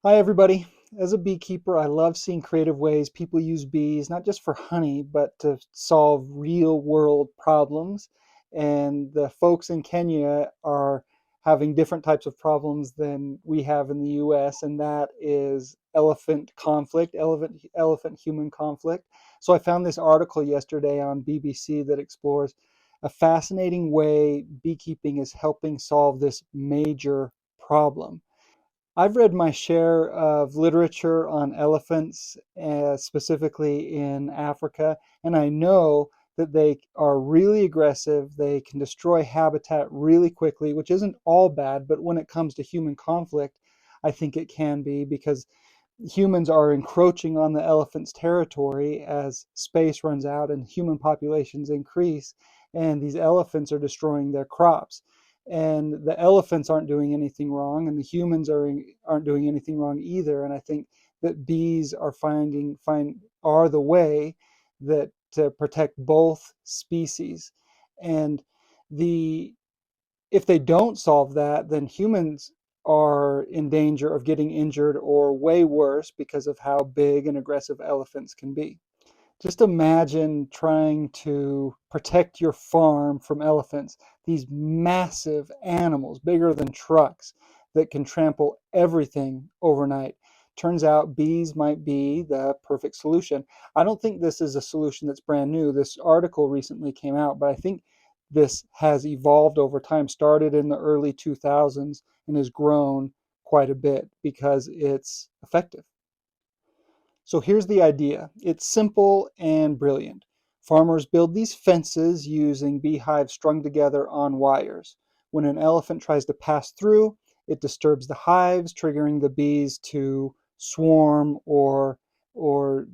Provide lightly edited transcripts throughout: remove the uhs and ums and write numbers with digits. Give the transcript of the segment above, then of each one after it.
Hi, everybody. As a beekeeper, I love seeing creative ways people use bees, not just for honey, but to solve real world problems. And the folks in Kenya are having different types of problems than we have in the US, and that is elephant conflict, elephant human conflict. So I found this article yesterday on BBC that explores a fascinating way beekeeping is helping solve this major problem. I've read my share of literature on elephants, specifically in Africa, and I know that they are really aggressive. They can destroy habitat really quickly, which isn't all bad, but when it comes to human conflict, I think it can be because humans are encroaching on the elephant's territory as space runs out and human populations increase, and these elephants are destroying their crops. And the elephants aren't doing anything wrong, and the humans aren't doing anything wrong either. And I think that bees are the way that to protect both species. And the if they don't solve that, then humans are in danger of getting injured or way worse because of how big and aggressive elephants can be. Just imagine trying to protect your farm from elephants, these massive animals, bigger than trucks, that can trample everything overnight. Turns out bees might be the perfect solution. I don't think this is a solution that's brand new. This article recently came out, but I think this has evolved over time, started in the early 2000s and has grown quite a bit because it's effective. So here's the idea. It's simple and brilliant. Farmers build these fences using beehives strung together on wires. When an elephant tries to pass through, it disturbs the hives, triggering the bees to swarm or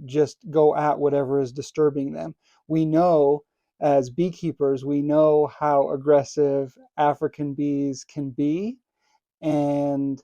just go at whatever is disturbing them. We know as beekeepers, we know how aggressive African bees can be, and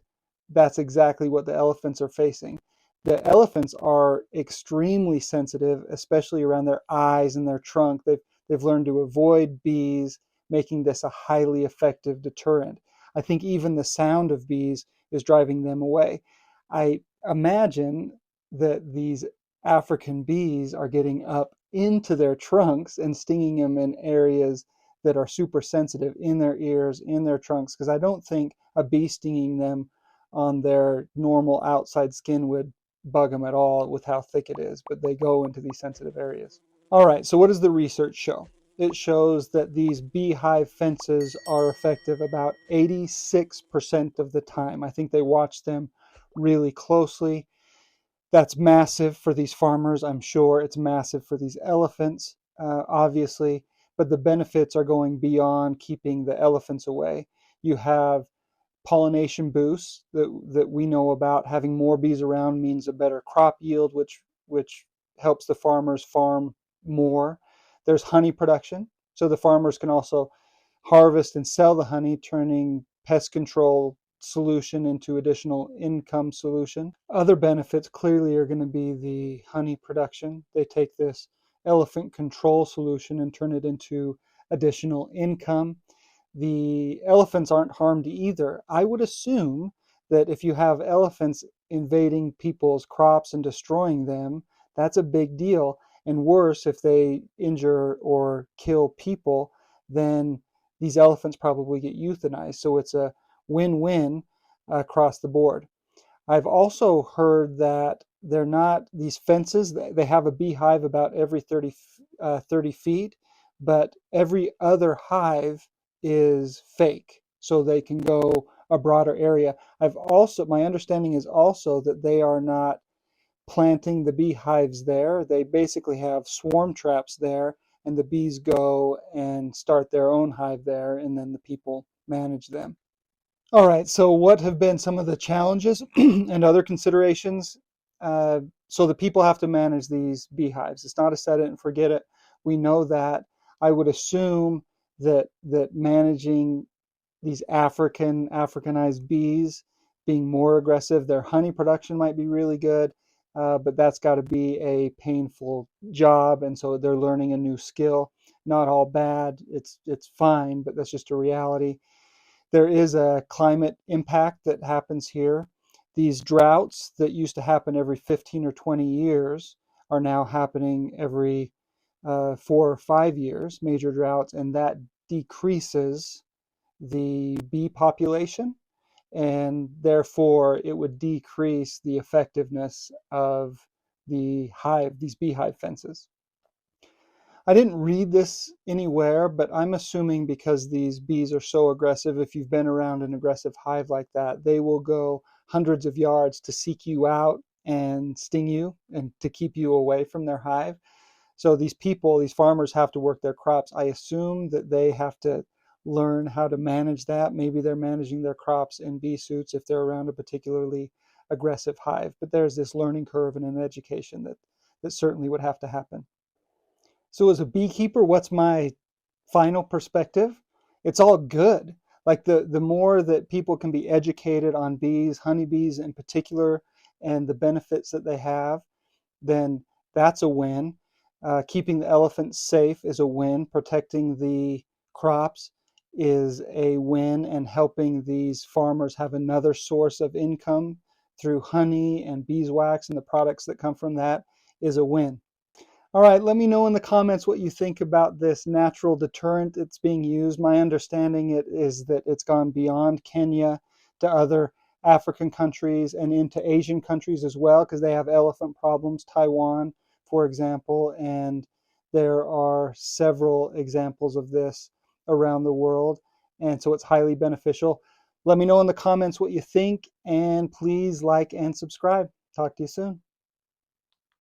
that's exactly what the elephants are facing. The elephants are extremely sensitive, especially around their eyes and their trunk. They've learned to avoid bees, making this a highly effective deterrent. I think even the sound of bees is driving them away. I imagine that these African bees are getting up into their trunks and stinging them in areas that are super sensitive, in their ears, in their trunks, because I don't think a bee stinging them on their normal outside skin would bug them at all with how thick it is, but they go into these sensitive areas. All right, so what does the research show? It shows that these beehive fences are effective about 86% of the time. I think they watch them really closely. That's massive for these farmers, I'm sure. It's massive for these elephants, obviously, but the benefits are going beyond keeping the elephants away. You have pollination boosts that we know about. Having more bees around means a better crop yield, which helps the farmers farm more. There's honey production, so the farmers can also harvest and sell the honey, turning pest control solution into additional income solution. Other benefits clearly are going to be the honey production. They take this elephant control solution and turn it into additional income. The elephants aren't harmed either. I would assume that if you have elephants invading people's crops and destroying them, that's a big deal. And worse, if they injure or kill people, then these elephants probably get euthanized. So it's a win-win across the board. I've also heard that they're not these fences, they have a beehive about every 30 feet, but every other hive is fake, so they can go a broader area. My understanding is also that they are not planting the beehives there. They basically have swarm traps there, and the bees go and start their own hive there, and then the people manage them. All right, so what have been some of the challenges and other considerations? So the people have to manage these beehives. It's not a set it and forget it. We know that. I would assume that managing these Africanized bees being more aggressive, their honey production might be really good, but that's got to be a painful job, and so they're learning a new skill. Not all bad. It's fine, but that's just a reality. There is a climate impact that happens here. These droughts that used to happen every 15 or 20 years are now happening every 4 or 5 years, major droughts, and that decreases the bee population, and therefore it would decrease the effectiveness of these beehive fences. I didn't read this anywhere, but I'm assuming because these bees are so aggressive, if you've been around an aggressive hive like that, they will go hundreds of yards to seek you out and sting you and to keep you away from their hive. So these people, these farmers have to work their crops. I assume that they have to learn how to manage that. Maybe they're managing their crops in bee suits if they're around a particularly aggressive hive. But there's this learning curve and an education that certainly would have to happen. So as a beekeeper, what's my final perspective? It's all good. Like the more that people can be educated on bees, honeybees in particular, and the benefits that they have, then that's a win. Keeping the elephants safe is a win. Protecting the crops is a win, and helping these farmers have another source of income through honey and beeswax and the products that come from that is a win. All right, let me know in the comments what you think about this natural deterrent that's being used. My understanding is that it's gone beyond Kenya to other African countries and into Asian countries as well, because they have elephant problems, Taiwan, for example, and there are several examples of this around the world, and so it's highly beneficial. Let me know in the comments what you think, and please like and subscribe. Talk to you soon.